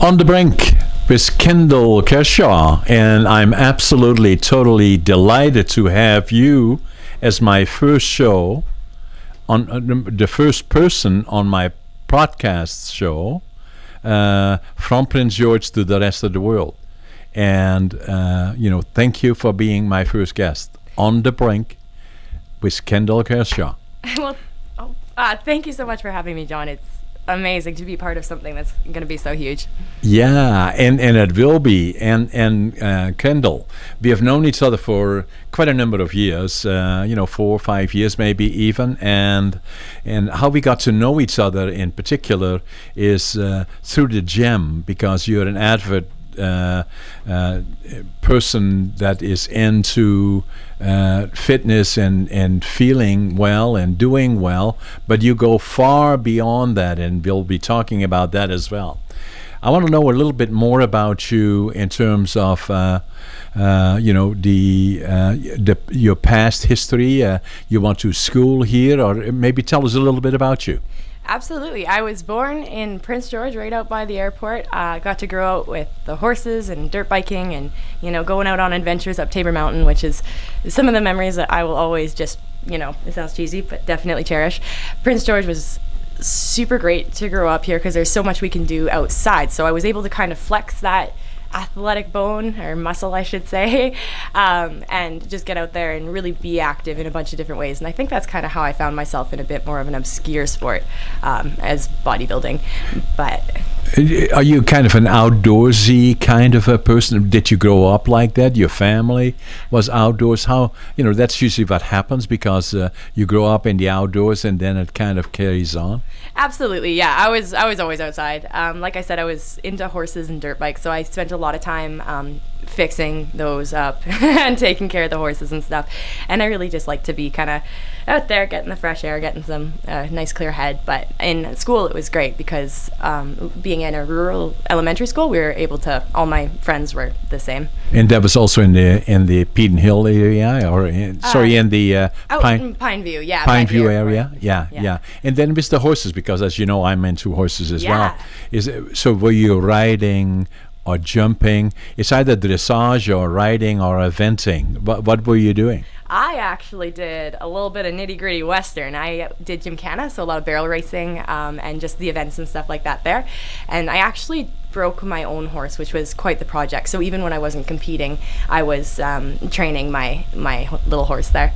On the Brink with Kendall Kershaw, and I'm absolutely, totally delighted to have you as my first show, on the first person on my podcast show, from Prince George to the rest of the world. And, thank you for being my first guest on the Brink with Kendall Kershaw. Well, thank you so much for having me, John. It's amazing to be part of something that's going to be so huge. Yeah, and it will be. And Kendall, we have known each other for quite a number of years, 4 or 5 years maybe even. And how we got to know each other in particular is through the gym, because you're an avid person that is into fitness and feeling well and doing well, but you go far beyond that, and we'll be talking about that as well. I want to know a little bit more about you in terms of your past history. You went to school here, or maybe tell us a little bit about you. Absolutely. I was born in Prince George, right out by the airport. I got to grow up with the horses and dirt biking and, going out on adventures up Tabor Mountain, which is some of the memories that I will always just, it sounds cheesy, but definitely cherish. Prince George was super great to grow up here because there's so much we can do outside. So I was able to kind of flex that athletic bone or muscle, I should say, and just get out there and really be active in a bunch of different ways. And I think that's kind of how I found myself in a bit more of an obscure sport as bodybuilding. But are you kind of an outdoorsy kind of a person? Did you grow up like that? Your family was outdoors? How, that's usually what happens, because you grow up in the outdoors and then it kind of carries on. Absolutely, yeah. I was always outside. Like I said, I was into horses and dirt bikes, so I spent a lot of time fixing those up and taking care of the horses and stuff. And I really just like to be kind of out there, getting the fresh air, getting some nice clear head. But in school, it was great because being in a rural elementary school, we were able to. All my friends were the same. And that was also in the Peden Hill area, or in the Pineview, yeah. Pineview area, yeah. And then with the horses, because as you know, I'm into horses as well. So were you riding or jumping? It's either dressage or riding or eventing. What were you doing? I actually did a little bit of nitty-gritty Western. I did Gymkhana, so a lot of barrel racing and just the events and stuff like that there. And I actually broke my own horse, which was quite the project. So even when I wasn't competing, I was training my little horse there.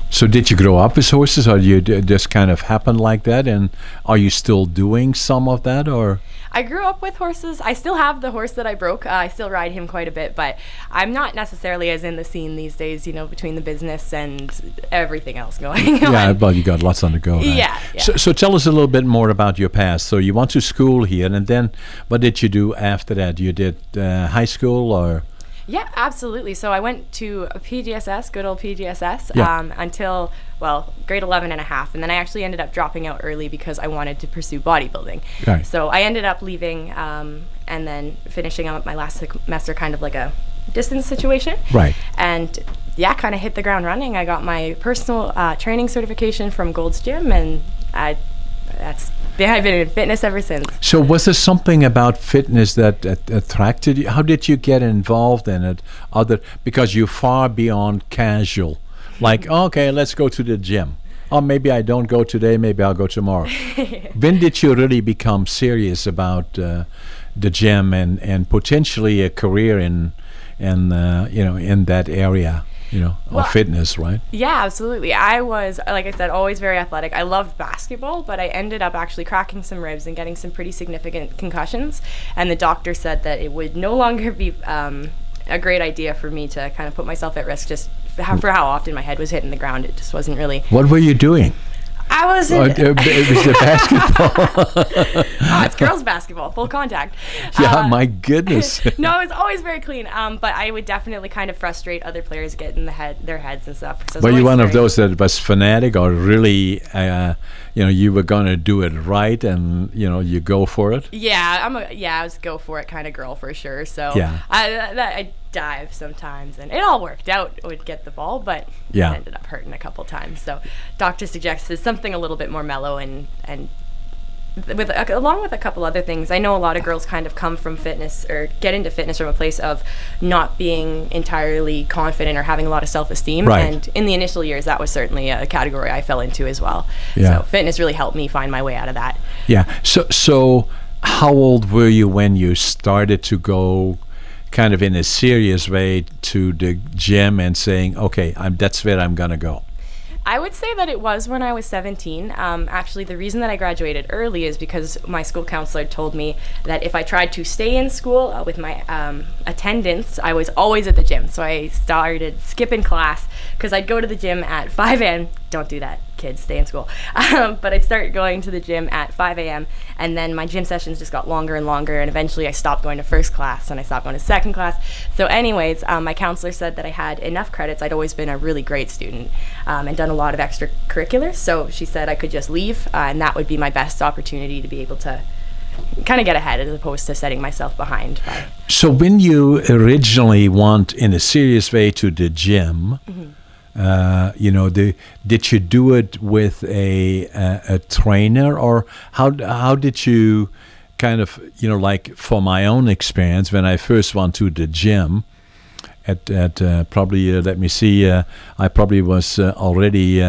So did you grow up with horses, or you just kind of happened like that? And are you still doing some of that, or? I grew up with horses. I still have the horse that I broke. I still ride him quite a bit, but I'm not necessarily as in the scene these days, between the business and everything else going on. Yeah, well, you got lots on the go. Right? Yeah. So tell us a little bit more about your past. So you went to school here, and then what did you do after that? You did high school, or? Yeah, absolutely. So I went to a PGSS, good old PGSS, until, grade 11 and a half. And then I actually ended up dropping out early because I wanted to pursue bodybuilding. Right. So I ended up leaving and then finishing up my last semester kind of like a distance situation. Right. And kind of hit the ground running. I got my personal training certification from Gold's Gym, and I've been in fitness ever since. So was there something about fitness that attracted you? How did you get involved in it? Because you're far beyond casual. Like, okay, let's go to the gym. Or maybe I don't go today, maybe I'll go tomorrow. When did you really become serious about the gym and potentially a career in that area? Or fitness, right? Yeah, absolutely. I was, like I said, always very athletic. I loved basketball, but I ended up actually cracking some ribs and getting some pretty significant concussions. And the doctor said that it would no longer be a great idea for me to kind of put myself at risk just for how often my head was hitting the ground. It just wasn't really. What were you doing? I was in... it was the basketball. It's girls' basketball, full contact. Yeah, my goodness. No, it was always very clean, but I would definitely kind of frustrate other players getting their heads and stuff. So were you one of those that was fanatic, or really, you were going to do it right and, you go for it? Yeah, I was go for it kind of girl for sure. So yeah. I dive sometimes, and it all worked out. Would get the ball, but it ended up hurting a couple times. So doctor suggested something a little bit more mellow and along with a couple other things, I know a lot of girls kind of come from fitness or get into fitness from a place of not being entirely confident or having a lot of self-esteem. Right. And in the initial years, that was certainly a category I fell into as well. Yeah. So fitness really helped me find my way out of that. Yeah. So how old were you when you started to go kind of in a serious way to the gym and saying, okay, that's where I'm going to go? I would say that it was when I was 17. Actually, the reason that I graduated early is because my school counselor told me that if I tried to stay in school with my attendance, I was always at the gym. So I started skipping class because I'd go to the gym at 5 a.m. Don't do that, kids, stay in school. But I'd start going to the gym at 5 a.m. and then my gym sessions just got longer and longer, and eventually I stopped going to first class and I stopped going to second class. So anyways, my counselor said that I had enough credits. I'd always been a really great student and done a lot of extracurriculars. So she said I could just leave and that would be my best opportunity to be able to kind of get ahead as opposed to setting myself behind. So when you originally went in a serious way to the gym, did you do it with a trainer, or how did you kind of, like for my own experience, when I first went to the gym at probably, let me see, I probably was already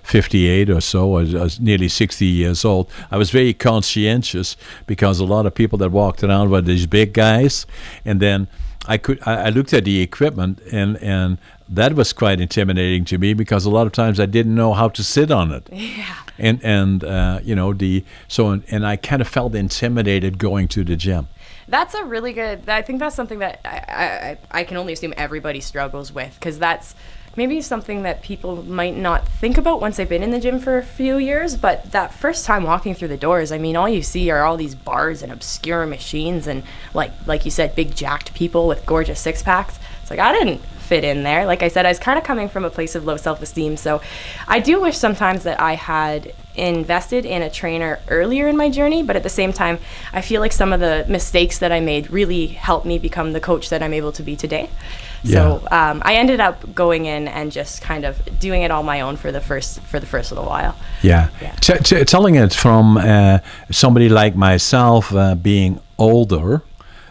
58 or so. I was nearly 60 years old. I was very conscientious because a lot of people that walked around were these big guys, and then I looked at the equipment, and that was quite intimidating to me because a lot of times I didn't know how to sit on it. Yeah. And I kind of felt intimidated going to the gym. That's a really good, I think that's something that I can only assume everybody struggles with, because that's maybe something that people might not think about once they've been in the gym for a few years, but that first time walking through the doors, I mean, all you see are all these bars and obscure machines and like you said, big jacked people with gorgeous six packs. It's like, I didn't fit in there. Like I said, I was kind of coming from a place of low self-esteem, so I do wish sometimes that I had invested in a trainer earlier in my journey, but at the same time, I feel like some of the mistakes that I made really helped me become the coach that I'm able to be today. Yeah. So I ended up going in and just kind of doing it all my own for the first little while. Yeah. Telling it from somebody like myself, being older,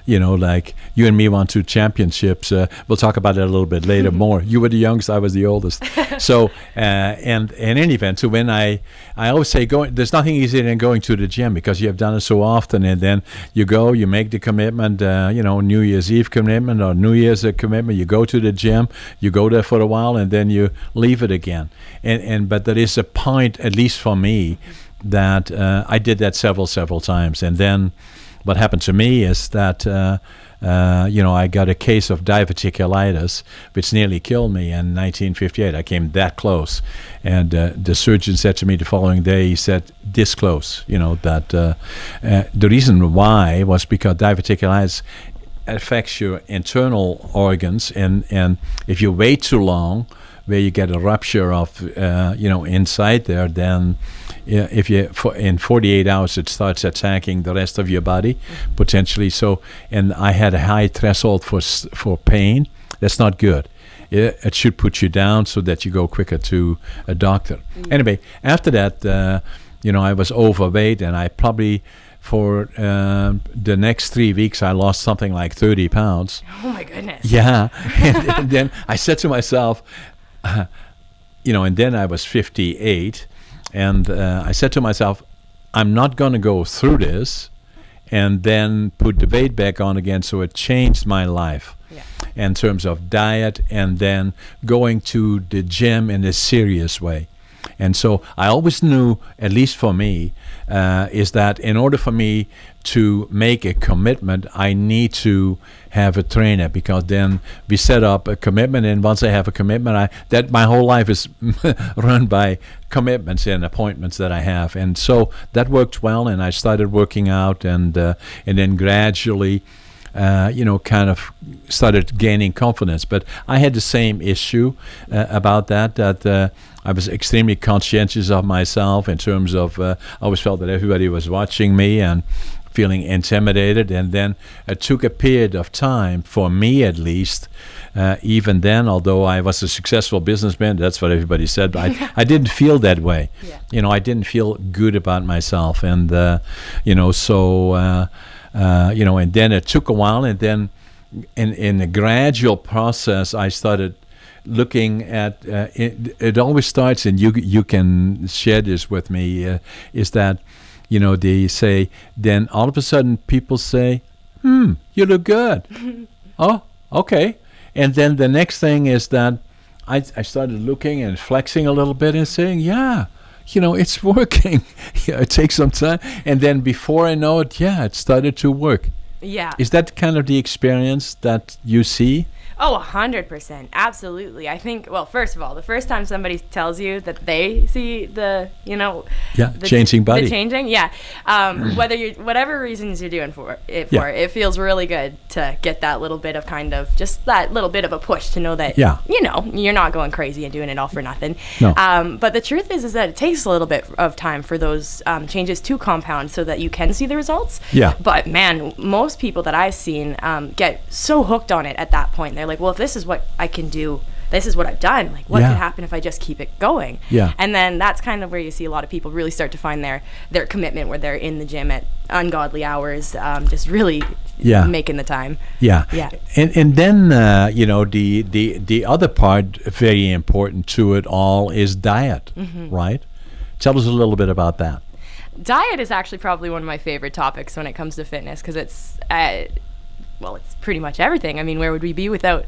like you and me won 2 championships. We'll talk about it a little bit later more. You were the youngest, I was the oldest. So, and in any event, so when I always say there's nothing easier than going to the gym because you have done it so often, and then you go, you make the commitment, New Year's Eve commitment or New Year's commitment, you go to the gym, you go there for a while, and then you leave it again. But there is a point, at least for me, that I did that several times, and then what happened to me is that, I got a case of diverticulitis, which nearly killed me in 1958. I came that close. And the surgeon said to me the following day, he said, this close, that the reason why was because diverticulitis affects your internal organs. And if you wait too long, where you get a rupture of, inside there, then if in 48 hours it starts attacking the rest of your body, potentially. So, and I had a high threshold for pain. That's not good. It should put you down so that you go quicker to a doctor. Anyway, after that, I was overweight, and I probably for the next 3 weeks I lost something like 30 pounds. Oh my goodness. Yeah, and then I said to myself, and then I was 58. And I said to myself, I'm not going to go through this and then put the weight back on again. So it changed my life in terms of diet and then going to the gym in a serious way. And so I always knew, at least for me, is that in order for me to make a commitment, I need to have a trainer, because then we set up a commitment, and once I have a commitment, that my whole life is run by commitments and appointments that I have. And so that worked well, and I started working out, and then gradually kind of started gaining confidence. But I had the same issue about that I was extremely conscientious of myself in terms of I always felt that everybody was watching me, and feeling intimidated. And then it took a period of time, for me at least, even then, although I was a successful businessman, that's what everybody said, but I didn't feel that way. Yeah. I didn't feel good about myself. And, and then it took a while, and then in a gradual process, I started looking at it always starts, and you can share this with me, is that they say, then all of a sudden people say, you look good. Oh, okay. And then the next thing is that I started looking and flexing a little bit and saying, it's working. It takes some time, and then before I know it, it started to work. Yeah. Is that kind of the experience that you see? Oh, 100%. Absolutely. I think, well, first of all, the first time somebody tells you that they see the changing body. The changing, whatever reasons you're doing it feels really good to get that little bit of just that little bit of a push to know that, you're not going crazy and doing it all for nothing. No. But the truth is that it takes a little bit of time for those changes to compound so that you can see the results. Yeah. But man, most people that I've seen get so hooked on it at that point. They're like, well, if this is what I can do, this is what I've done, like what could happen if I just keep it going? Yeah. And then that's kind of where you see a lot of people really start to find their commitment, where they're in the gym at ungodly hours, just really making the time. Yeah. Yeah. And then the other part very important to it all is diet, right? Tell us a little bit about that. Diet is actually probably one of my favorite topics when it comes to fitness, because it's it's pretty much everything. I mean, where would we be without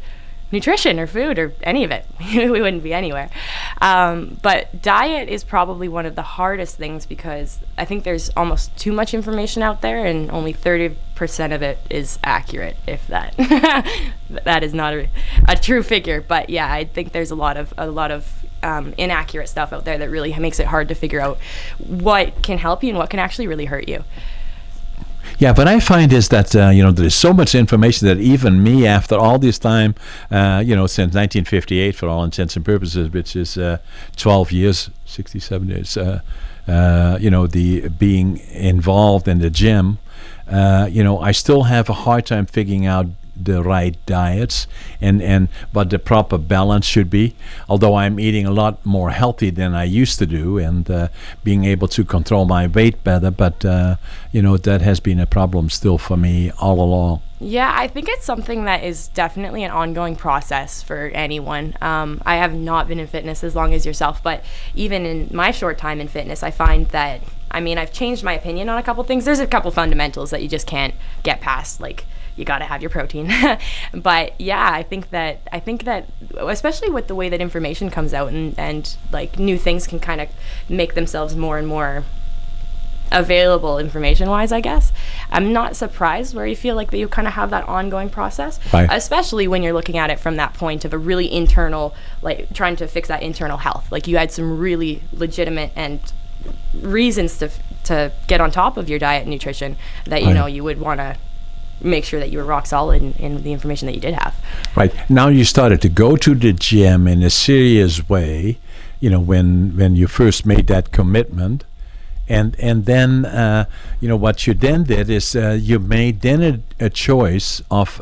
nutrition or food or any of it? We wouldn't be anywhere. But diet is probably one of the hardest things, because I think there's almost too much information out there, and only 30% of it is accurate, if that. That is not a true figure, but yeah, I think there's a lot of inaccurate stuff out there that really makes it hard to figure out what can help you and what can actually really hurt you. Yeah, but I find is that, there's so much information that even me, after all this time, since 1958, for all intents and purposes, which is 12 years, 67 years, the being involved in the gym, I still have a hard time figuring out the right diets and what the proper balance should be, although I'm eating a lot more healthy than I used to do, and being able to control my weight better, but that has been a problem still for me all along. Yeah, I think it's something that is definitely an ongoing process for anyone. I have not been in fitness as long as yourself, but even in my short time in fitness, I find that, I've changed my opinion on a couple things. There's a couple fundamentals that you just can't get past, like you got to have your protein. But yeah, I think that especially with the way that information comes out and like new things can kind of make themselves more and more available information wise, I guess. I'm not surprised where you feel like that you kind of have that ongoing process, right, especially when you're looking at it from that point of a really internal, like trying to fix that internal health. Like you had some really legitimate and reasons to get on top of your diet and nutrition that you would want to make sure that you were rock solid in the information that you did have. Right. Now you started to go to the gym in a serious way, when you first made that commitment. And then, what you then did is you made then a choice of,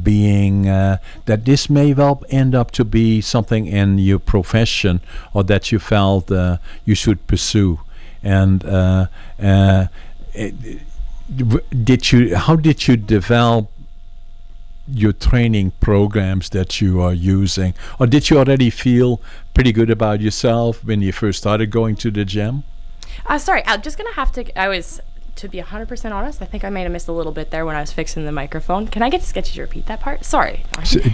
being that this may well end up to be something in your profession, or that you felt you should pursue. And how did you develop your training programs that you are using, or did you already feel pretty good about yourself when you first started going to the gym? Sorry, I'm just going to have to be 100% honest, I think I may have missed a little bit there when I was fixing the microphone. Can I get you to repeat that part? Sorry.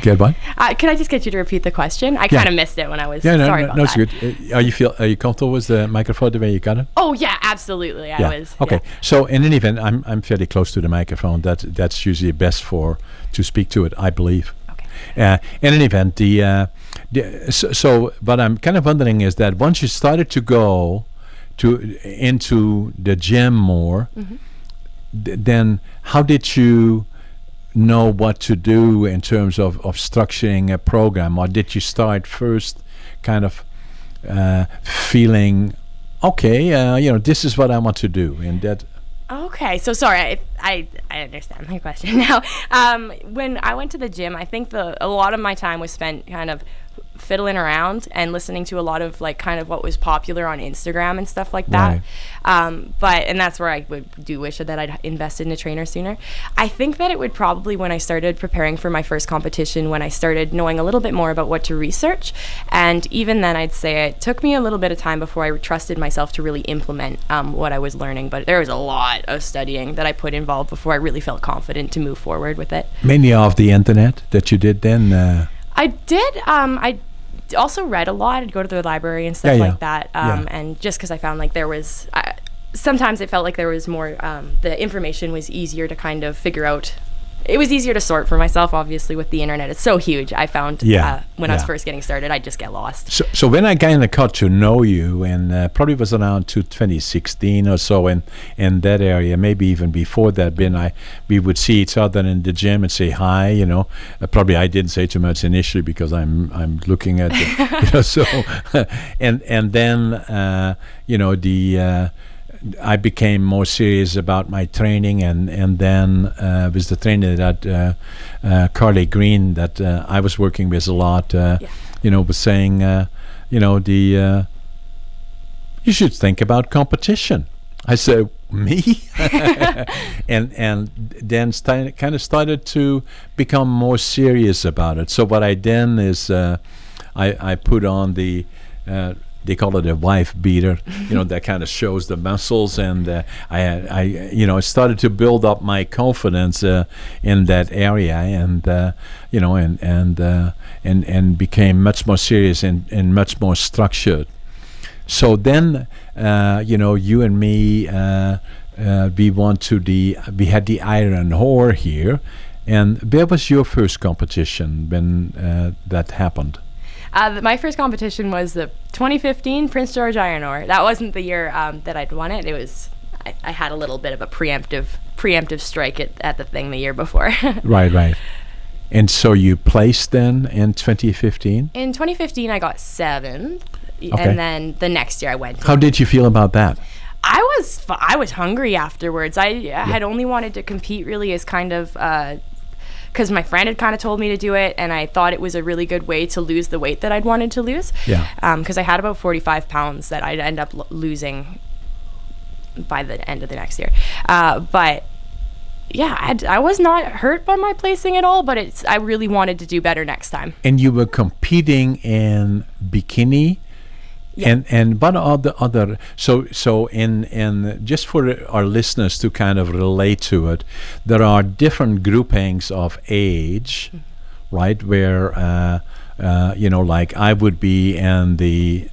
Get what? Can I just get you to repeat the question? I kind of missed it when I was sorry about that. No, it's good. Are you comfortable with the microphone the way you got it? Oh, yeah, absolutely. I was. Okay. Yeah. So in any event, I'm fairly close to the microphone. That's usually best to speak to it, I believe. Okay. In any event, so what I'm kind of wondering is that once you started to go into the gym more, then how did you know what to do in terms of structuring a program, or did you start first kind of feeling, okay, this is what I want to do, and that? Okay, so sorry, I understand my question now. When I went to the gym, I think a lot of my time was spent kind of fiddling around and listening to a lot of like kind of what was popular on Instagram and stuff like that. Right. And that's where I do wish that I'd invested in a trainer sooner. I think that it would probably, when I started preparing for my first competition, when I started knowing a little bit more about what to research, and even then I'd say it took me a little bit of time before I trusted myself to really implement what I was learning, but there was a lot of studying that I put involved before I really felt confident to move forward with it. Mainly off the internet that you did then? I did. I also read a lot. I'd go to the library and stuff like that. And just because I found like there was, sometimes it felt like there was more, the information was easier to kind of figure out. It was easier to sort for myself, obviously, with the internet. It's so huge. I found when I was first getting started, I'd just get lost. So when I kind of got to know you, and probably was around 2016 or so in that area, maybe even before that, we would see each other in the gym and say hi, you know. Probably I didn't say too much initially because I'm looking at it, you know, so, and then, you know, I became more serious about my training, and then with the trainer that Carly Green that I was working with a lot, you know, was saying, you know, you should think about competition. I said, me? and then kind of started to become more serious about it. So what I did is I put on the they call it a wife beater, you know, that kind of shows the muscles, and I you know, started to build up my confidence in that area, and you know, and became much more serious and much more structured. So then, you know, you and me, we had the Iron Whore here, and where was your first competition when that happened? My first competition was the 2015 Prince George Iron Ore. That wasn't the year that I'd won it. It was I had a little bit of a preemptive strike at the thing the year before. Right. And so you placed then in 2015? In 2015, I got 7th, and then the next year I went. How did you feel about that? I was hungry afterwards. I had only wanted to compete really as kind of. Because my friend had kind of told me to do it, and I thought it was a really good way to lose the weight that I'd wanted to lose. Yeah. Because I had about 45 pounds that I'd end up losing by the end of the next year. But yeah, I was not hurt by my placing at all, but I really wanted to do better next time. And you were competing in bikini. Yeah. And what are the other so in just for our listeners to kind of relate to it, there are different groupings of age, right? Where you know, like I would be in the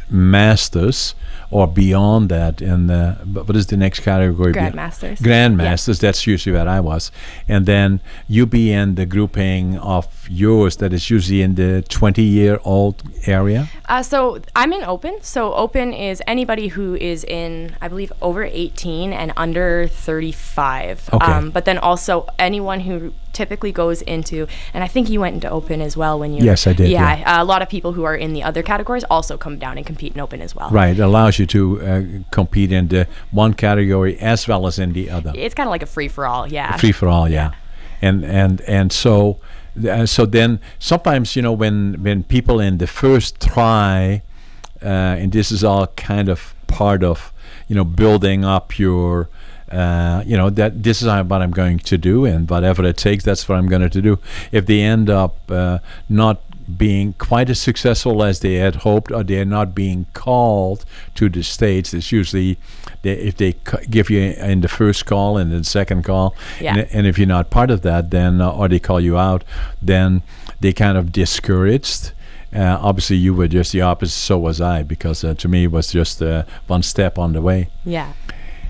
masters or beyond that in the what is the next category? Grandmasters. That's usually where I was, and then you be in the grouping of yours that is usually in the 20-year-old area. So I'm in open. So open is anybody who is in, I believe, over 18 and under 35. Okay. But then also anyone who typically goes into, and I think you went into open as well when you. Yes, I did. Yeah. A lot of people who are in the other categories also come down and compete in open as well. Right, it allows you to compete in the one category as well as in the other. It's kind of like a free for all, yeah. Free for all, yeah. And so then sometimes, you know, when people in the first try, and this is all kind of part of, you know, building up your. You know, that this is what I'm going to do, and whatever it takes, that's what I'm going to do. If they end up not being quite as successful as they had hoped, or they're not being called to the States, it's usually if they give you in the first call and the second call, and if you're not part of that, then or they call you out, then they kind of discouraged. Obviously, you were just the opposite, so was I, because to me it was just one step on the way. Yeah.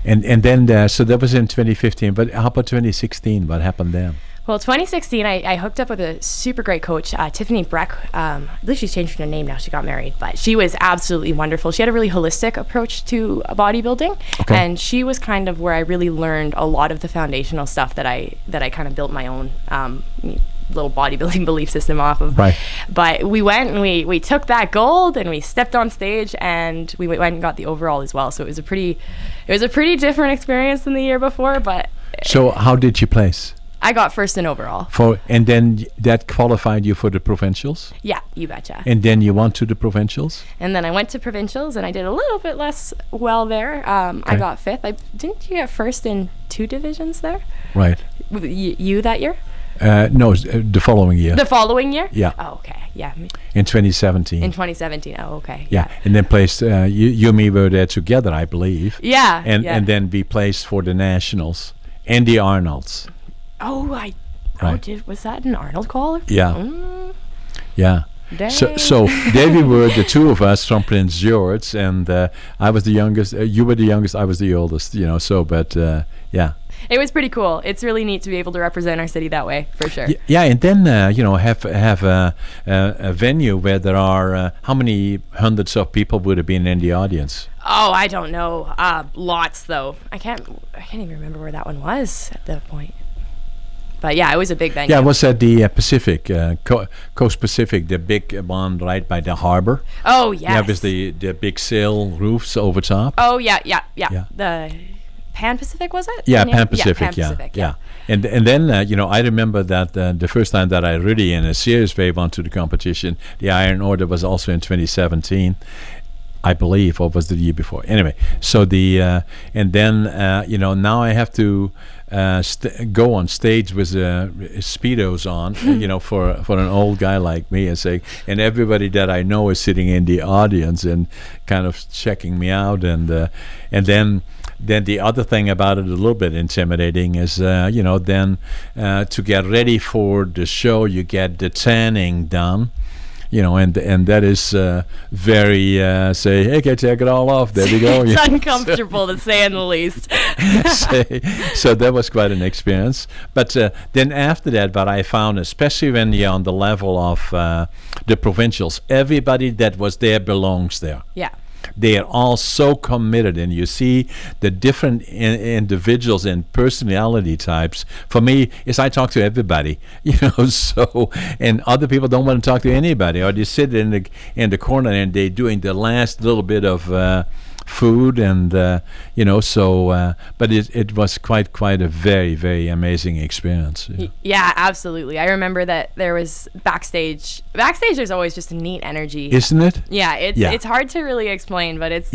And then, so that was in 2015, but how about 2016? What happened then? Well, 2016, I hooked up with a super great coach, Tiffany Breck. I believe she's changed her name now. She got married, but she was absolutely wonderful. She had a really holistic approach to bodybuilding, and she was kind of where I really learned a lot of the foundational stuff that I kind of built my own little bodybuilding belief system off of. Right. But we went and we took that gold and we stepped on stage and we went and got the overall as well. So it was a pretty different experience than the year before. But So how did you place? I got first in overall. And then that qualified you for the provincials? Yeah, you betcha. And then you went to the provincials? And then I went to provincials and I did a little bit less well there. I got fifth. Didn't you get first in 2 divisions there? Right. You that year? No, the following year. The following year? Yeah. Oh, okay. Yeah. In 2017. In 2017. Oh, okay. Yeah. And then placed, you and me were there together, I believe. Yeah. And then we placed for the nationals and the Arnolds. Oh, was that an Arnold call? Yeah. Yeah. Dang. So there we were, the two of us from Prince George, and I was the youngest. You were the youngest. I was the oldest. Yeah. It was pretty cool. It's really neat to be able to represent our city that way, for sure. Yeah, and then have a venue where there are how many hundreds of people would have been in the audience? Oh, I don't know. Lots though. I can't even remember where that one was at that point. But yeah, it was a big venue. Yeah, it was at the Pacific, Coast Pacific, the big one right by the harbor. Oh, yes. Yeah, with the big sail roofs over top. Oh, yeah. The Pan Pacific, was it? Yeah, Pan Pacific, Pan Pacific, yeah. And then, I remember that the first time that I really, in a serious way, went to the competition, the Iron Order was also in 2017. I believe, or was the year before? Anyway, so and then now I have to go on stage with speedos on, for an old guy like me, and everybody that I know is sitting in the audience and kind of checking me out, and then the other thing about it, a little bit intimidating, is then to get ready for the show, you get the tanning done. And that is very say, hey, can I take it all off? There we go. It's uncomfortable to say in the least. So that was quite an experience. But then after that, what I found, especially when you're on the level of the provincials, everybody that was there belongs there. Yeah. They are all so committed, and you see the different individuals and personality types. For me, is I talk to everybody, so, and other people don't want to talk to anybody, or they sit in the corner and they're doing the last little bit of food, and but it was quite a very, very amazing experience. Yeah, absolutely. I remember that there was backstage there's always just a neat energy, isn't it? Yeah, it's hard to really explain, but it's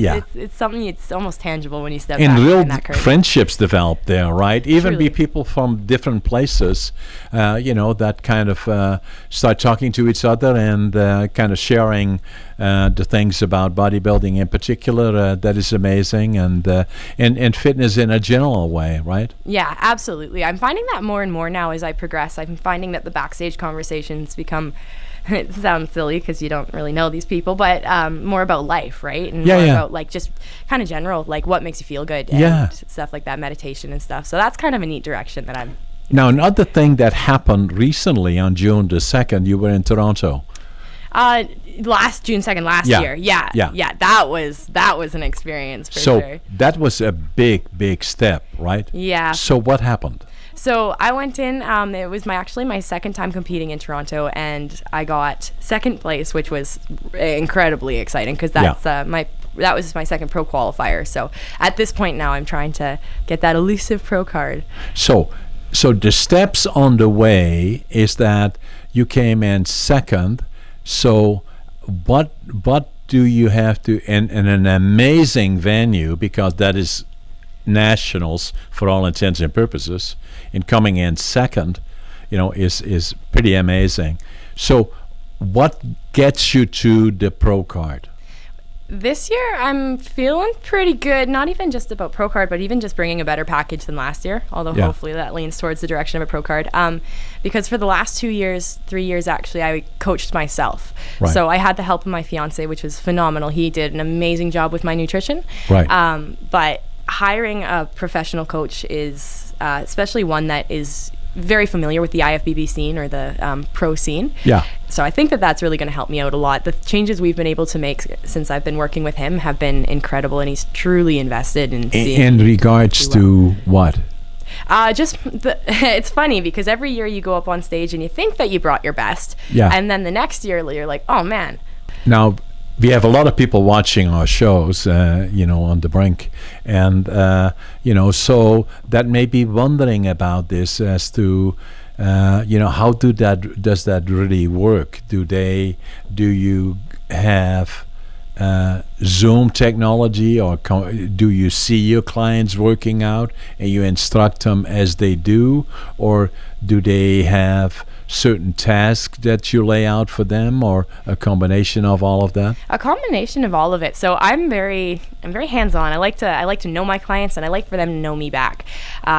something, it's almost tangible when you step back real in that curtain. Friendships develop there, right? Even Truly. be people from different places, that kind of start talking to each other and kind of sharing the things about bodybuilding in particular. That is amazing, and fitness in a general way, right? Yeah, absolutely. I'm finding that more and more now as I progress. I'm finding that the backstage conversations become, it sounds silly because you don't really know these people, but more about life, right? And more about like just kind of general, like what makes you feel good and stuff like that, meditation and stuff. So that's kind of a neat direction that I'm. Now, another thing that happened recently on June the 2nd, you were in Toronto. June 2nd year. Yeah. That was an experience for sure. So that was a big step, right? Yeah. So what happened? So I went in, it was my second time competing in Toronto, and I got second place, which was incredibly exciting because that was my second pro qualifier. So at this point now, I'm trying to get that elusive pro card. So the steps on the way is that you came in second. So what do you have to, in an amazing venue, because that is nationals for all intents and purposes, and coming in second, is pretty amazing. So what gets you to the pro card? This year, I'm feeling pretty good, not even just about pro card, but even just bringing a better package than last year, although hopefully that leans towards the direction of a pro card. Because for the last 3 years actually, I coached myself. Right. So I had the help of my fiance, which was phenomenal. He did an amazing job with my nutrition. Right. But hiring a professional coach is, especially one that is very familiar with the IFBB scene or the pro scene. Yeah. So I think that that's really going to help me out a lot. The changes we've been able to make since I've been working with him have been incredible, and he's truly invested in seeing. In regards to what? It's funny because every year you go up on stage and you think that you brought your best, Yeah. and then the next year you're like, oh man. Now, we have a lot of people watching our shows, on the Brink, and so that may be wondering about this as to, how does that really work? Do you have Zoom technology, or do you see your clients working out and you instruct them as they do, or do they have certain tasks that you lay out for them, or a combination of all of that? A combination of all of it. So I'm very hands-on. I like to know my clients, and I like for them to know me back.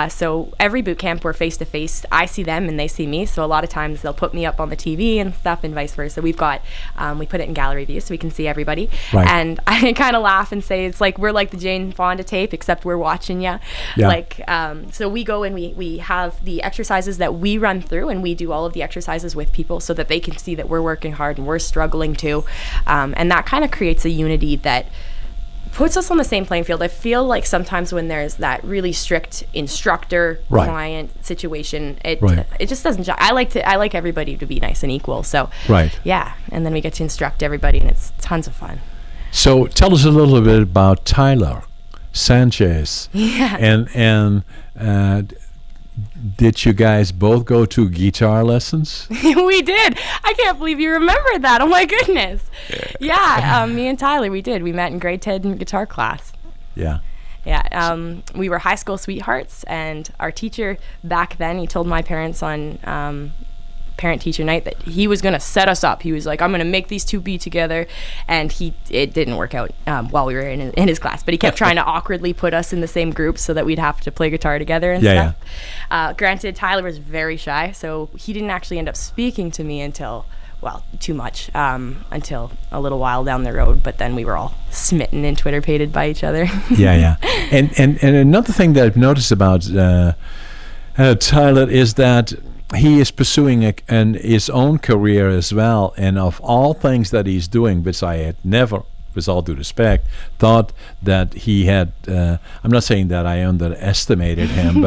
So every boot camp we're face to face. I see them and they see me. So a lot of times they'll put me up on the TV and stuff, and vice versa. We put it in gallery view so we can see everybody. Right. And I kind of laugh and say it's like we're like the Jane Fonda tape, except we're watching you. Yeah. So we go and we have the exercises that we run through, and we do all of the exercises with people so that they can see that we're working hard and we're struggling too. And that kind of creates a unity that puts us on the same playing field. I feel like sometimes when there's that really strict instructor-client situation, it just doesn't. I like everybody to be nice and equal. So yeah, and then we get to instruct everybody, and it's tons of fun. So tell us a little bit about Tyler Sanchez. Yeah. And did you guys both go to guitar lessons? We did. I can't believe you remember that. Oh my goodness. Yeah, me and Tyler, we did. We met in grade 10 in guitar class. Yeah. Yeah, we were high school sweethearts, and our teacher back then, he told my parents on parent-teacher night that he was going to set us up. He was like, I'm going to make these two be together, and it didn't work out while we were in his class, but he kept trying to awkwardly put us in the same group so that we'd have to play guitar together and stuff. Granted, Tyler was very shy, so he didn't actually end up speaking to me until a little while down the road, but then we were all smitten and Twitter-pated by each other. Yeah. And another thing that I've noticed about Tyler is that he is pursuing his own career as well, and of all things that he's doing, which I had never, with all due respect, thought that he had, I'm not saying that I underestimated him,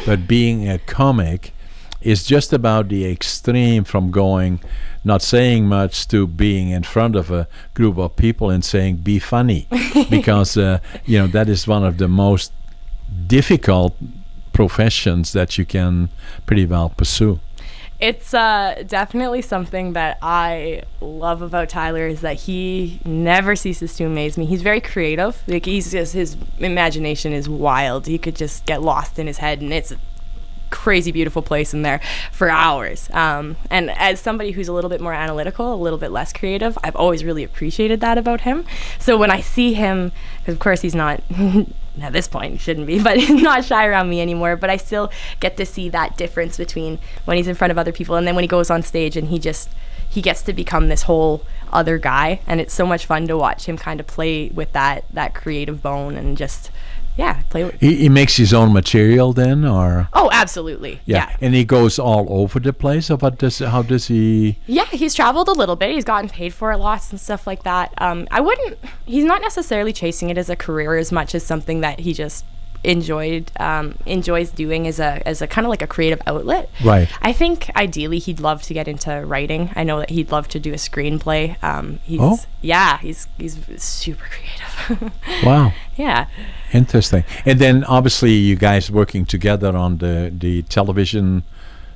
but being a comic is just about the extreme from going, not saying much, to being in front of a group of people and saying, be funny, because, that is one of the most difficult professions that you can pretty well pursue. It's definitely something that I love about Tyler, is that he never ceases to amaze me. He's very creative. Like, his imagination is wild. He could just get lost in his head, and it's a crazy beautiful place in there for hours. And as somebody who's a little bit more analytical, a little bit less creative, I've always really appreciated that about him. So when I see him, of course he's not at this point, he shouldn't be, but he's not shy around me anymore, but I still get to see that difference between when he's in front of other people and then when he goes on stage, and he gets to become this whole other guy, and it's so much fun to watch him kind of play with that creative bone and just play with. He makes his own material then, or? Oh, absolutely. Yeah. And he goes all over the place, or how does he? Yeah, he's traveled a little bit. He's gotten paid for it lots and stuff like that. He's not necessarily chasing it as a career as much as something that he just enjoys doing as a kind of like a creative outlet. Right. I think ideally he'd love to get into writing. I know that he'd love to do a screenplay. He's super creative. Wow. Yeah. Interesting. And then obviously you guys working together on the television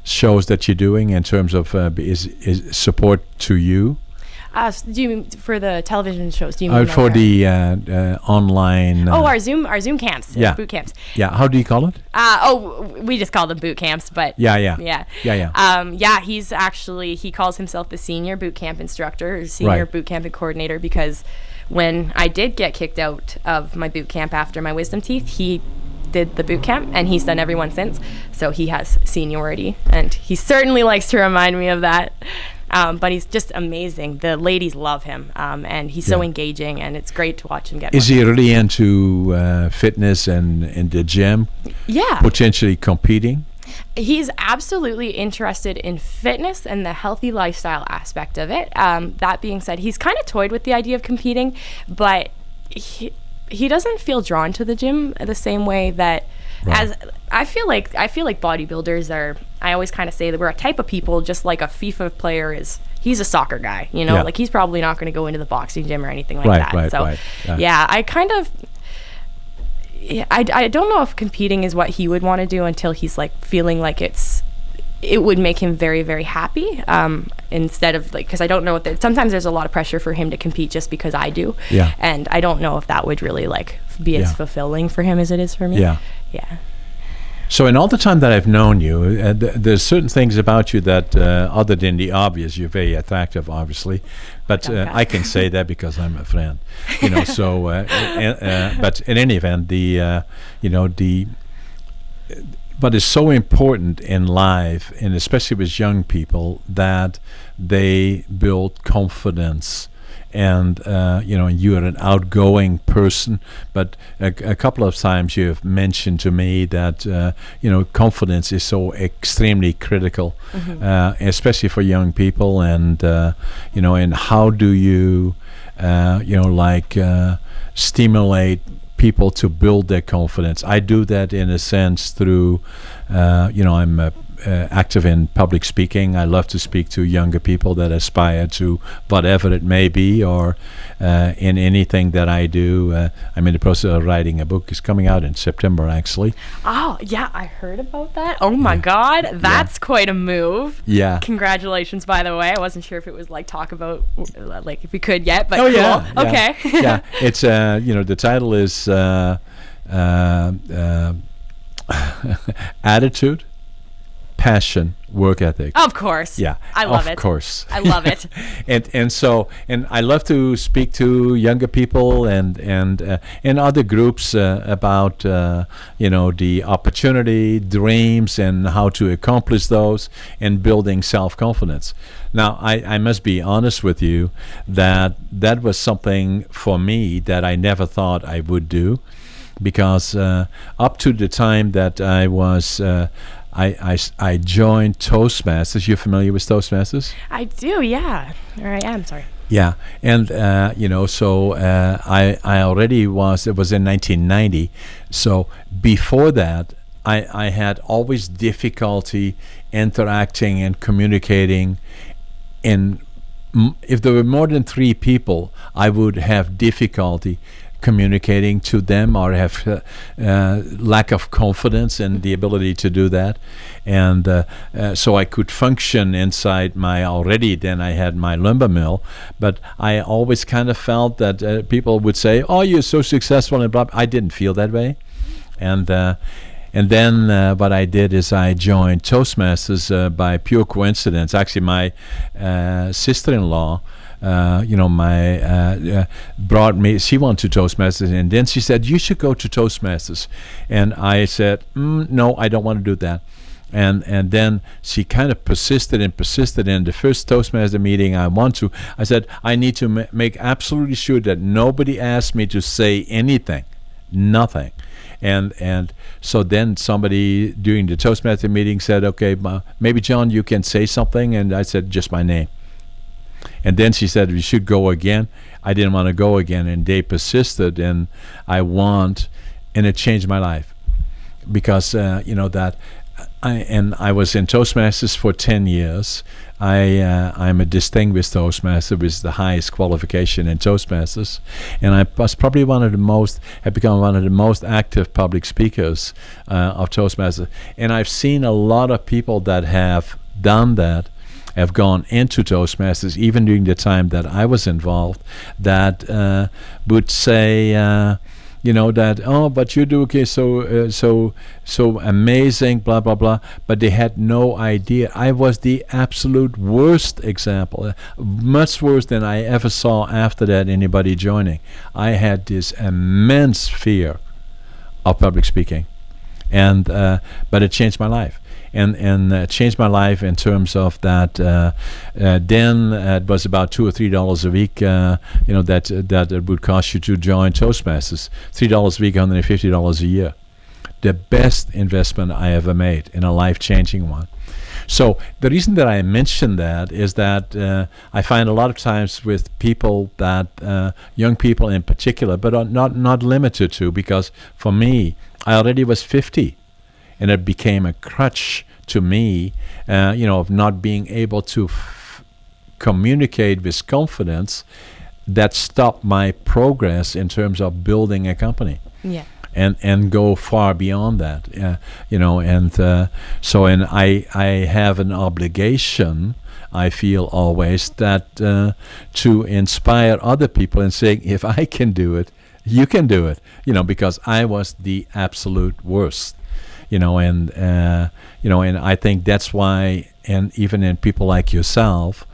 shows that you're doing in terms of is support to you? Do you mean for the television shows? Do you mean for the online? Our Zoom camps, boot camps. Yeah, how do you call it? We just call them boot camps, but yeah. He calls himself the senior boot camp instructor, or senior boot camp coordinator, because when I did get kicked out of my boot camp after my wisdom teeth, he did the boot camp, and he's done everyone since. So he has seniority, and he certainly likes to remind me of that. But he's just amazing. The ladies love him, and he's so engaging, and it's great to watch him get. Is he really into fitness and in the gym? Yeah. Potentially competing? He's absolutely interested in fitness and the healthy lifestyle aspect of it. That being said, he's kind of toyed with the idea of competing, but he doesn't feel drawn to the gym the same way that as I feel like bodybuilders are. I always kind of say that we're a type of people, just like a FIFA player is. He's a soccer guy, you know, Yeah. like he's probably not going to go into the boxing gym or anything like Right, that. right, So, right. yeah, I kind of. I don't know if competing is what he would want to do until he's like feeling like it would make him very, very happy, instead of like, because I don't know what sometimes there's a lot of pressure for him to compete just because I do, Yeah. and I don't know if that would really like be as fulfilling for him as it is for me. Yeah. Yeah. So in all the time that I've known you, there's certain things about you that, other than the obvious, you're very attractive, obviously. But I can say that because I'm a friend, you know. So, but in any event, what is so important in life, and especially with young people, that they build confidence. And you're an outgoing person, but a couple of times you have mentioned to me that confidence is so extremely critical, especially for young people. And and how do you stimulate people to build their confidence? I do that in a sense through I'm active in public speaking. I love to speak to younger people that aspire to whatever it may be, or in anything that I do. I'm in the process of writing a book. It's coming out in September, actually. Oh, yeah, I heard about that. Oh, my God. That's quite a move. Yeah. Congratulations, by the way. I wasn't sure if it was like talk about, like if we could yet, but Oh, cool. yeah. Okay. Yeah. It's, the title is Attitude, Passion, Work Ethic. Of course. Yeah. I love it. Of course. I love it. and I love to speak to younger people and other groups about the opportunity, dreams, and how to accomplish those, and building self-confidence. Now, I must be honest with you that was something for me that I never thought I would do, because up to the time that I was I joined Toastmasters. You're familiar with Toastmasters? I do, yeah. Or I am, sorry. Yeah, and I already was. It was in 1990. So before that, I had always difficulty interacting and communicating. And if there were more than 3 people, I would have difficulty communicating to them, or have lack of confidence in the ability to do that. And so I could function inside then I had my lumber mill, but I always kind of felt that people would say, oh, you're so successful, and blah. I didn't feel that way. And then what I did is I joined Toastmasters by pure coincidence. Actually, my sister-in-law brought me. She went to Toastmasters, and then she said, you should go to Toastmasters. And I said, no, I don't want to do that. And then she kind of persisted. In the first Toastmaster meeting I said, I need to make absolutely sure that nobody asked me to say anything, nothing. And so then somebody during the Toastmaster meeting said, okay, maybe John, you can say something. And I said, just my name. And then she said, we should go again. I didn't want to go again, and they persisted, and and it changed my life, because I was in Toastmasters for 10 years. I'm a distinguished Toastmaster with the highest qualification in Toastmasters, and I was probably have become one of the most active public speakers of Toastmasters. And I've seen a lot of people that have done that, have gone into Toastmasters, even during the time that I was involved, that would say, that, oh, but you do okay, so amazing, blah, blah, blah. But they had no idea. I was the absolute worst example, much worse than I ever saw after that anybody joining. I had this immense fear of public speaking, and but it changed my life. And changed my life in terms of that. Then it was about $2 or $3 a week. That it would cost you to join Toastmasters. $3 a week, $150 a year. The best investment I ever made, in a life-changing one. So the reason that I mention that is that I find a lot of times with people that young people in particular, but not limited to, because for me, I already was 50, and it became a crutch to me, of not being able to communicate with confidence. That stopped my progress in terms of building a company. Yeah. And go far beyond that, and I have an obligation, I feel always, that to inspire other people and saying, if I can do it, you can do it, because I was the absolute worst, and I think that's why, and even in people like yourself,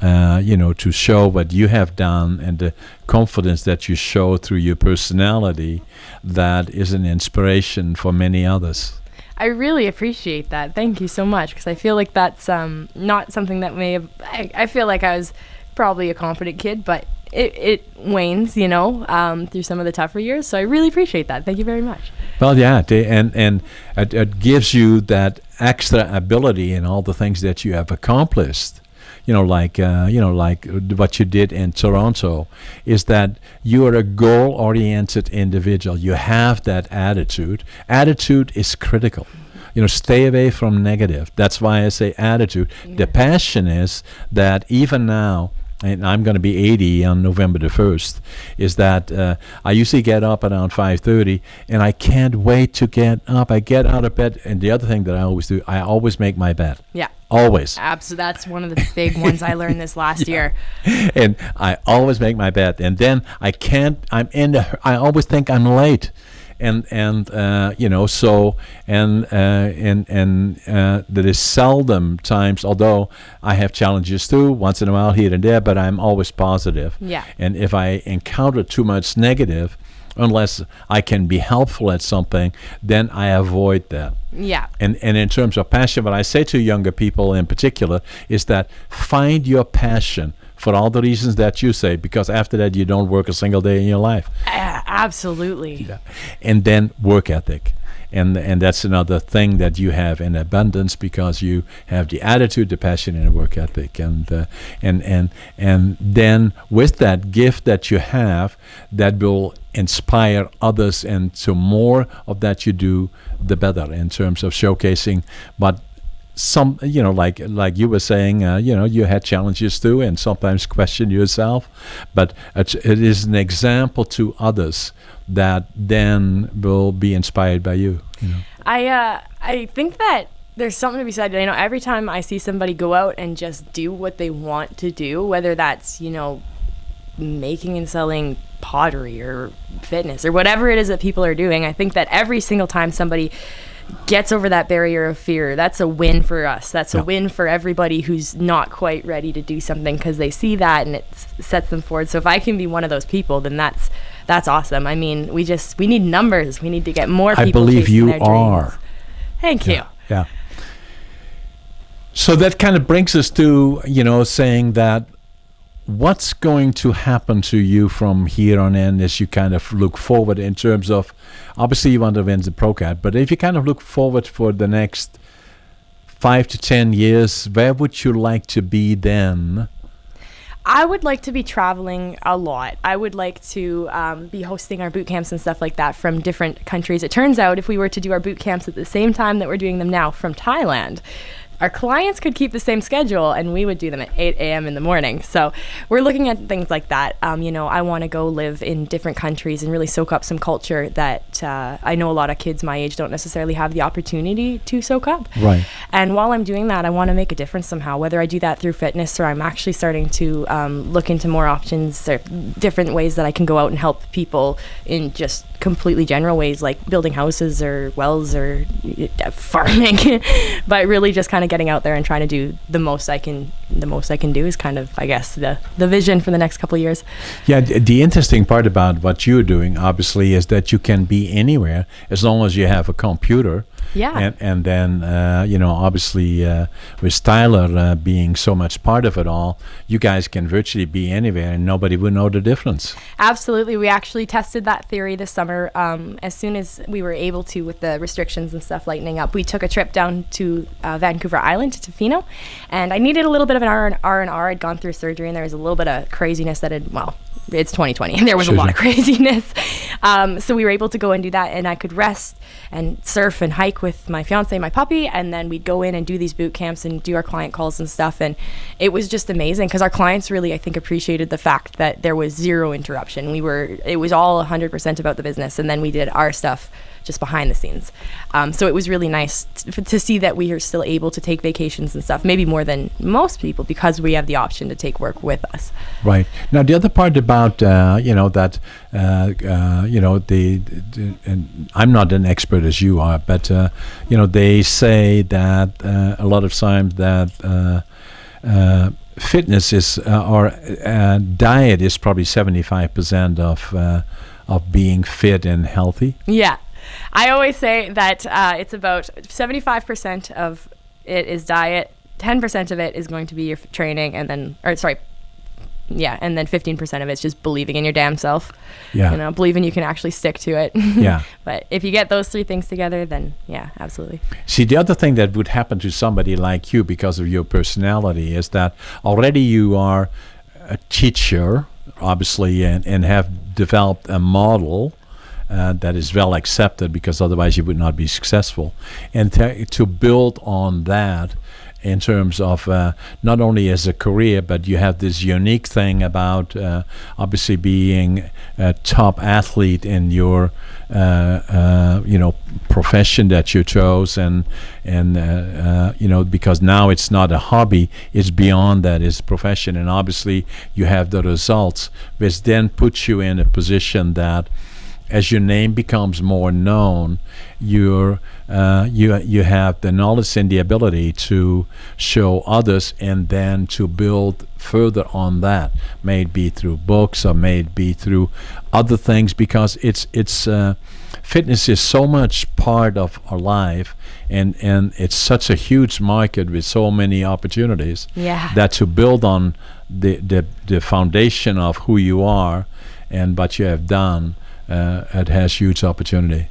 to show what you have done and the confidence that you show through your personality, that is an inspiration for many others. I really appreciate that. Thank you so much, because I feel like that's not something that may have... I feel like I was probably a confident kid, but it wanes, through some of the tougher years. So I really appreciate that. Thank you very much. Well, yeah, and it gives you that extra ability in all the things that you have accomplished. Like what you did in Toronto, is that you are a goal-oriented individual. You have that attitude. Attitude is critical. Stay away from negative. That's why I say attitude. Yeah. The passion is that even now, and I'm going to be 80 on November the 1st, is that I usually get up around 5:30, and I can't wait to get up. I get out of bed, and the other thing that I always do, I always make my bed. Yeah. Always. Absolutely. That's one of the big ones I learned this last year. And I always make my bed, and then I always think I'm late. And there is seldom times, although I have challenges too, once in a while here and there, but I'm always positive. Yeah. And if I encounter too much negative, unless I can be helpful at something, then I avoid that. Yeah. And in terms of passion, what I say to younger people in particular is that find your passion for all the reasons that you say, because after that you don't work a single day in your life. Absolutely. Yeah. And then work ethic. And that's another thing that you have in abundance, because you have the attitude, the passion, and the work ethic. And then with that gift that you have, that will inspire others, and to more of that you do, the better, in terms of showcasing. But some, like you were saying, you had challenges too, and sometimes question yourself. But it is an example to others that then will be inspired by you. I think that there's something to be said. Every time I see somebody go out and just do what they want to do, whether that's making and selling pottery or fitness or whatever it is that people are doing, I think that every single time somebody gets over that barrier of fear, that's a win for us. That's a win for everybody who's not quite ready to do something, because they see that and it sets them forward. So if I can be one of those people, then that's awesome. I mean, we need numbers. We need to get more people. I believe you their are. Dreams. Thank you. Yeah. So that kind of brings us to, saying that what's going to happen to you from here on in as you kind of look forward, in terms of, obviously you want to win the ProCat, but if you kind of look forward for the next 5 to 10 years, where would you like to be then? I would like to be traveling a lot. I would like to be hosting our boot camps and stuff like that from different countries. It turns out if we were to do our boot camps at the same time that we're doing them now from Thailand, our clients could keep the same schedule, and we would do them at 8 a.m. in the morning. So we're looking at things like that. I want to go live in different countries and really soak up some culture that I know a lot of kids my age don't necessarily have the opportunity to soak up. Right. And while I'm doing that, I want to make a difference somehow, whether I do that through fitness or I'm actually starting to look into more options or different ways that I can go out and help people in just completely general ways, like building houses or wells or farming. But really just kind of getting out there and trying to do the most I can do is kind of, I guess, the vision for the next couple of years. Yeah, the interesting part about what you're doing, obviously, is that you can be anywhere as long as you have a computer. Yeah. And then, obviously, with Tyler being so much part of it all, you guys can virtually be anywhere and nobody would know the difference. Absolutely. We actually tested that theory this summer. As soon as we were able to, with the restrictions and stuff lightening up, we took a trip down to Vancouver Island, to Tofino, and I needed a little bit of an R&R. I'd gone through surgery, and there was a little bit of craziness that had, it's 2020 and there was a lot of craziness. So we were able to go and do that, and I could rest and surf and hike with my fiance and my puppy, and then we'd go in and do these boot camps and do our client calls and stuff. And it was just amazing because our clients really, I think, appreciated the fact that there was zero interruption. It was all 100% about the business, and then we did our stuff just behind the scenes. So it was really nice to see that we are still able to take vacations and stuff, maybe more than most people, because we have the option to take work with us. Right. Now, the other part about, and I'm not an expert as you are, but, they say that a lot of times that fitness is, or diet is probably 75% of being fit and healthy. Yeah. I always say that it's about 75% of it is diet, 10% of it is going to be your training, and then 15% of it's just believing in your damn self. Yeah. Believing you can actually stick to it. Yeah. But if you get those three things together, then yeah, absolutely. See, the other thing that would happen to somebody like you because of your personality is that already you are a teacher, obviously, and have developed a model that is well accepted, because otherwise you would not be successful. And to build on that in terms of not only as a career, but you have this unique thing about obviously being a top athlete in your profession that you chose, and because now it's not a hobby, it's beyond that, it's profession, and obviously you have the results, which then puts you in a position that as your name becomes more known, you have the knowledge and the ability to show others, and then to build further on that. May it be through books, or may it be through other things, because it's fitness is so much part of our life, and it's such a huge market with so many opportunities. Yeah. That to build on the foundation of who you are and what you have done. It has huge opportunity.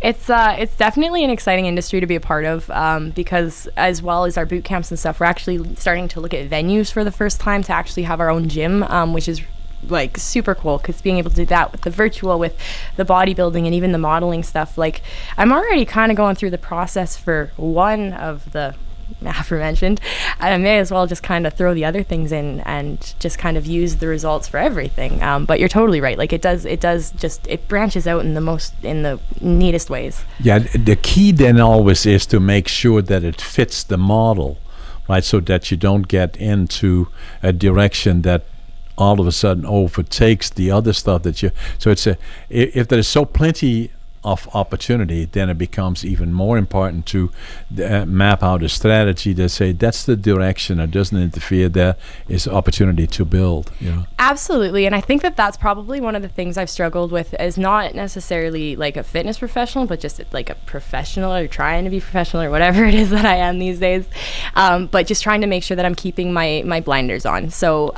It's definitely an exciting industry to be a part of, because as well as our boot camps and stuff, we're actually starting to look at venues for the first time to actually have our own gym, which is like super cool, because being able to do that with the virtual, with the bodybuilding, and even the modeling stuff, like I'm already kind of going through the process for one of the aforementioned. I may as well just kind of throw the other things in and just kind of use the results for everything. But you're totally right. Like it branches out in the neatest ways. Yeah. The key then always is to make sure that it fits the model, right? So that you don't get into a direction that all of a sudden overtakes the other stuff if there's so plenty of opportunity, then it becomes even more important to map out a strategy to say that's the direction, it doesn't interfere, there is opportunity to build. Absolutely. And I think that that's probably one of the things I've struggled with, is not necessarily like a fitness professional, but just like a professional, or trying to be professional, or whatever it is that I am these days, but just trying to make sure that I'm keeping my blinders on. So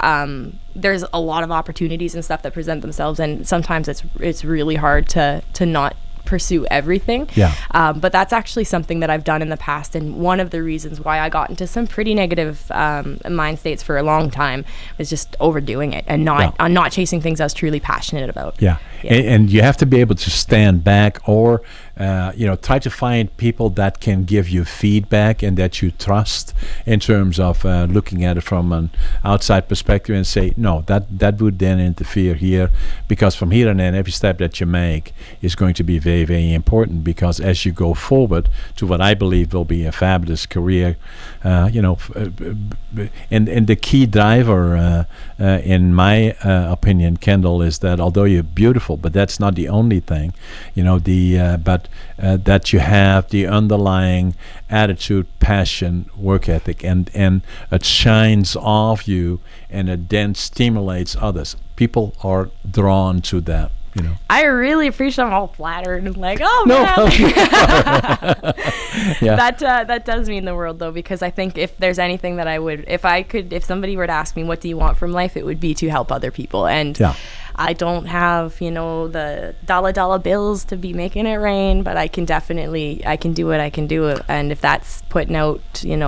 there's a lot of opportunities and stuff that present themselves, and sometimes it's really hard to not pursue everything. Yeah. But that's actually something that I've done in the past, and one of the reasons why I got into some pretty negative mind states for a long time was just overdoing it and not chasing things I was truly passionate about. Yeah. And you have to be able to stand back, or try to find people that can give you feedback and that you trust, in terms of looking at it from an outside perspective, and say, no, that would then interfere here, because from here on in, every step that you make is going to be very, very important, because as you go forward to what I believe will be a fabulous career, and the key driver, in my opinion, Kendall, is that although you're beautiful, but that's not the only thing, that you have the underlying attitude, passion, work ethic, and it shines off you, and it then stimulates others. People are drawn to that. I really appreciate. I'm all flattered and like, oh no, man. Yeah. That does mean the world, though, because I think if there's anything that I would, if somebody were to ask me what do you want from life, it would be to help other people. And I don't have, the dollar bills to be making it rain, but I can do what I can do. And if that's putting out,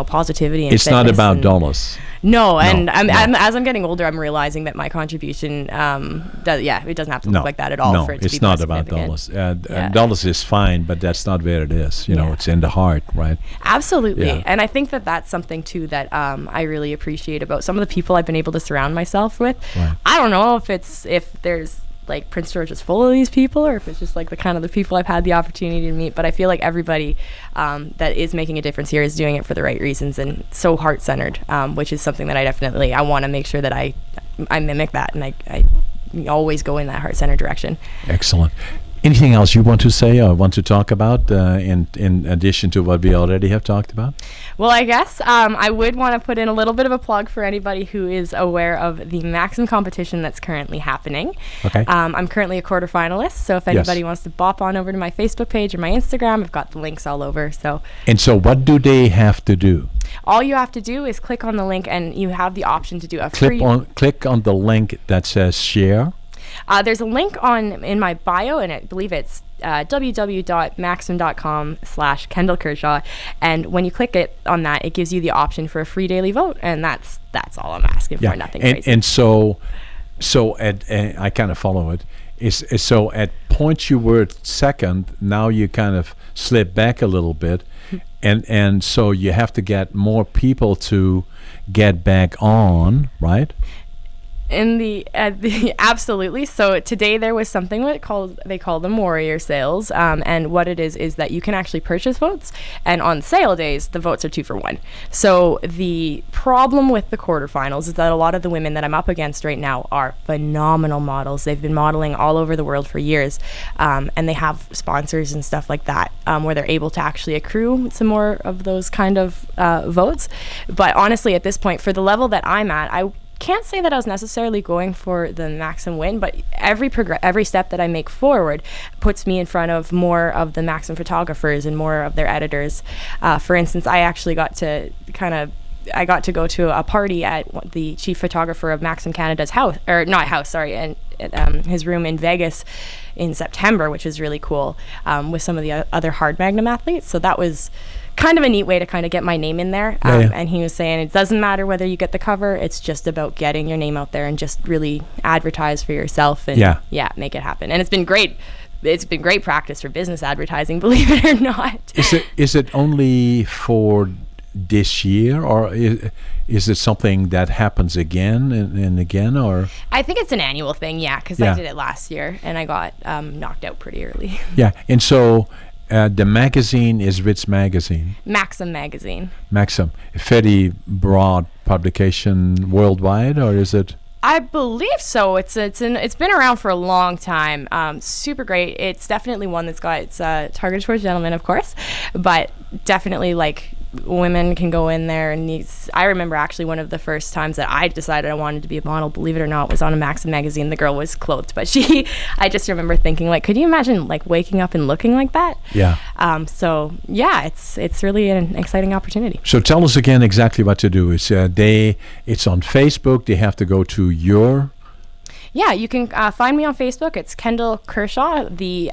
positivity and it's not about and dollars. No, and as I'm getting older, I'm realizing that my contribution, it doesn't have to look like that at all for it to be it's not about dollars. Dollars is fine, but that's not where it is. It's in the heart, right? Absolutely. Yeah. And I think that that's something, too, that I really appreciate about some of the people I've been able to surround myself with. Right. I don't know if there's like Prince George is full of these people, or if it's just like the people I've had the opportunity to meet. But I feel like everybody that is making a difference here is doing it for the right reasons and so heart-centered, which is something that I want to make sure that I mimic that, and I always go in that heart-centered direction. Excellent. Anything else you want to say or want to talk about in addition to what we already have talked about? Well, I guess I would want to put in a little bit of a plug for anybody who is aware of the Maxim competition that's currently happening. Okay. I'm currently a quarterfinalist, so if anybody wants to bop on over to my Facebook page or my Instagram, I've got the links all over. And so what do they have to do? All you have to do is click on the link, and you have the option to do a Click on the link that says share. There's a link in my bio, and I believe it's www.maxim.com/Kendall Kershaw. And when you click it on that, it gives you the option for a free daily vote, and that's all I'm asking for. Nothing crazy. And so I kind of follow it. So at points you were second, now you kind of slip back a little bit, and so you have to get more people to get back on, right? Absolutely. So today there was something they call them warrior sales, and what it is that you can actually purchase votes, and on sale days the votes are 2 for 1. So the problem with the quarterfinals is that a lot of the women that I'm up against right now are phenomenal models. They've been modeling all over the world for years, and they have sponsors and stuff like that, where they're able to actually accrue some more of those kind of votes. But honestly, at this point, for the level that I'm at, I can't say that I was necessarily going for the Maxim win, but every step that I make forward puts me in front of more of the Maxim photographers and more of their editors. For instance, I actually got to go to a party at the chief photographer of Maxim Canada's his room in Vegas in September, which was really cool, with some of the other hard Magnum athletes. So that was kind of a neat way to kind of get my name in there. And he was saying it doesn't matter whether you get the cover, it's just about getting your name out there and just really advertise for yourself and make it happen. And it's been great practice for business advertising, believe it or not. Is it only for this year, or is it something that happens again and again, or? I think it's an annual thing, because I did it last year and I got knocked out pretty early. And so the magazine is which magazine? Maxim magazine. Maxim, a fairly broad publication worldwide, or is it? I believe so. It's been around for a long time. Super great. It's definitely one that's got it's targeted towards gentlemen, of course, but definitely like women can go in there. And I remember actually one of the first times that I decided I wanted to be a model, believe it or not, was on a Maxim magazine. The girl was clothed, but I just remember thinking, like, could you imagine like waking up and looking like that? It's really an exciting opportunity. So tell us again exactly what to do. It's on Facebook. They have to go to your. Yeah, you can find me on Facebook. It's Kendall Kershaw. The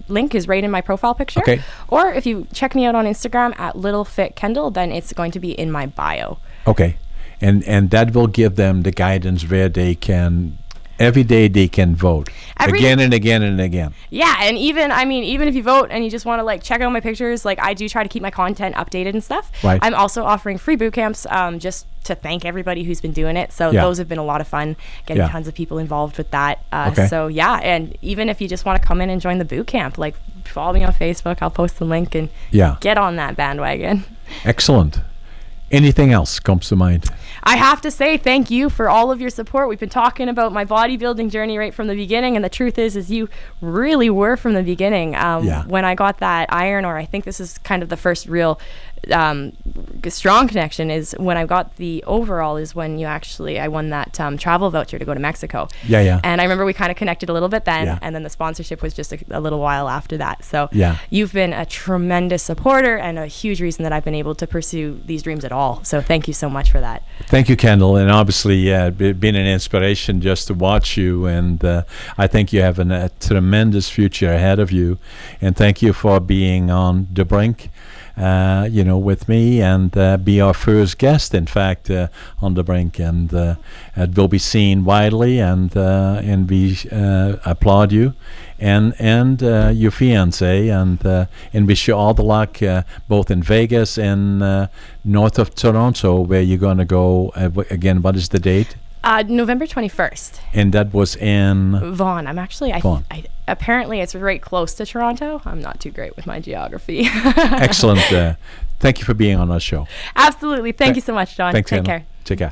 link is right in my profile picture. Okay. Or if you check me out on Instagram at LittleFitKendall, then it's going to be in my bio. Okay. And that will give them the guidance where they can, every day they can vote. Again and again and again. Yeah, and even if you vote and you just want to like check out my pictures, like I do try to keep my content updated and stuff. Right. I'm also offering free boot camps just to thank everybody who's been doing it. So those have been a lot of fun, getting tons of people involved with that. So and even if you just want to come in and join the boot camp, like follow me on Facebook, I'll post the link and get on that bandwagon. Excellent. Anything else comes to mind? I have to say thank you for all of your support. We've been talking about my bodybuilding journey right from the beginning, and the truth is you really were from the beginning. When I got that iron, or I think this is kind of the first real strong connection, is when I got the overall, is when I won that travel voucher to go to Mexico. And I remember we kind of connected a little bit then, and then the sponsorship was just a little while after that. So you've been a tremendous supporter and a huge reason that I've been able to pursue these dreams at all. So thank you so much for that. Thank you, Kendall. And obviously, been an inspiration just to watch you. And I think you have a tremendous future ahead of you. And thank you for being on the Brink. with me and be our first guest, in fact, on the Brink, and it will be seen widely, and we applaud you and your fiance, and wish you all the luck, both in Vegas and north of Toronto, where you're going to go again. What is the date? November 21st. And that was in Vaughan. I'm actually, Vaughan. Apparently it's right close to Toronto. I'm not too great with my geography. Excellent. Thank you for being on our show. Absolutely. Thank you so much, John. Thanks, Take Anna. care. Take care.